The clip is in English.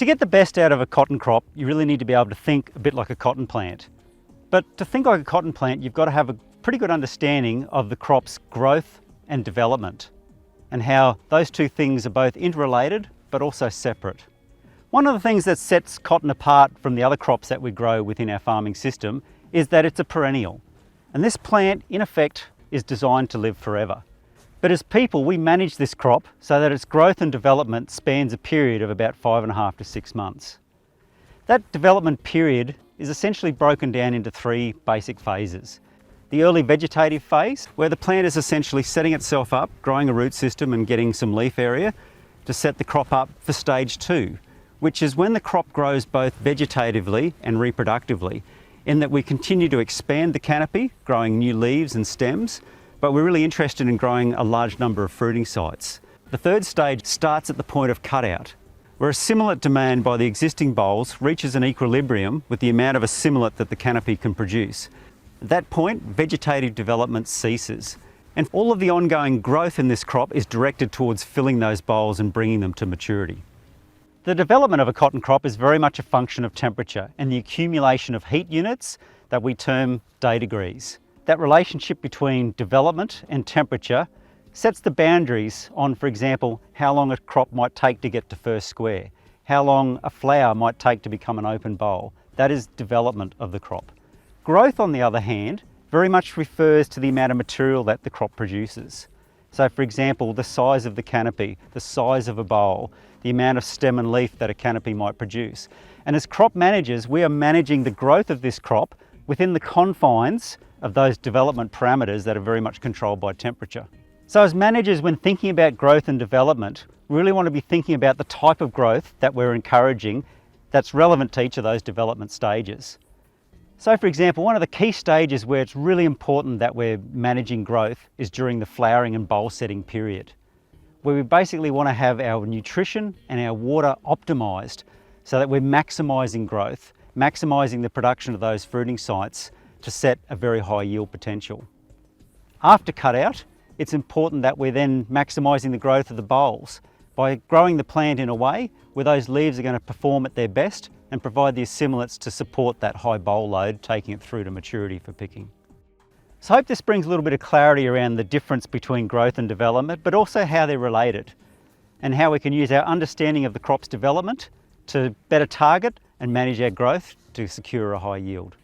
To get the best out of a cotton crop, you really need to be able to think a bit like a cotton plant. But to think like a cotton plant, you've got to have a pretty good understanding of the crop's growth and development, and how those two things are both interrelated but also separate. One of the things that sets cotton apart from the other crops that we grow within our farming system is that it's a perennial. And this plant, in effect, is designed to live forever. But as people, we manage this crop so that its growth and development spans a period of about 5.5 to 6 months. That development period is essentially broken down into 3 basic phases. The early vegetative phase, where the plant is essentially setting itself up, growing a root system and getting some leaf area to set the crop up for stage 2, which is when the crop grows both vegetatively and reproductively, in that we continue to expand the canopy, growing new leaves and stems, but we're really interested in growing a large number of fruiting sites. The third stage starts at the point of cutout, where assimilant demand by the existing bolls reaches an equilibrium with the amount of assimilant that the canopy can produce. At that point, vegetative development ceases, and all of the ongoing growth in this crop is directed towards filling those bolls and bringing them to maturity. The development of a cotton crop is very much a function of temperature and the accumulation of heat units that we term day degrees. That relationship between development and temperature sets the boundaries on, for example, how long a crop might take to get to first square, how long a flower might take to become an open boll. That is development of the crop. Growth, on the other hand, very much refers to the amount of material that the crop produces. So, for example, the size of the canopy, the size of a boll, the amount of stem and leaf that a canopy might produce. And as crop managers, we are managing the growth of this crop within the confines of those development parameters that are very much controlled by temperature. So as managers, when thinking about growth and development, we really want to be thinking about the type of growth that we're encouraging that's relevant to each of those development stages. So for example, one of the key stages where it's really important that we're managing growth is during the flowering and boll setting period, where we basically want to have our nutrition and our water optimised so that we're maximising growth, maximising the production of those fruiting sites to set a very high yield potential. After cutout, it's important that we're then maximising the growth of the bolls by growing the plant in a way where those leaves are going to perform at their best and provide the assimilants to support that high boll load, taking it through to maturity for picking. So I hope this brings a little bit of clarity around the difference between growth and development, but also how they're related and how we can use our understanding of the crop's development to better target and manage our growth to secure a high yield.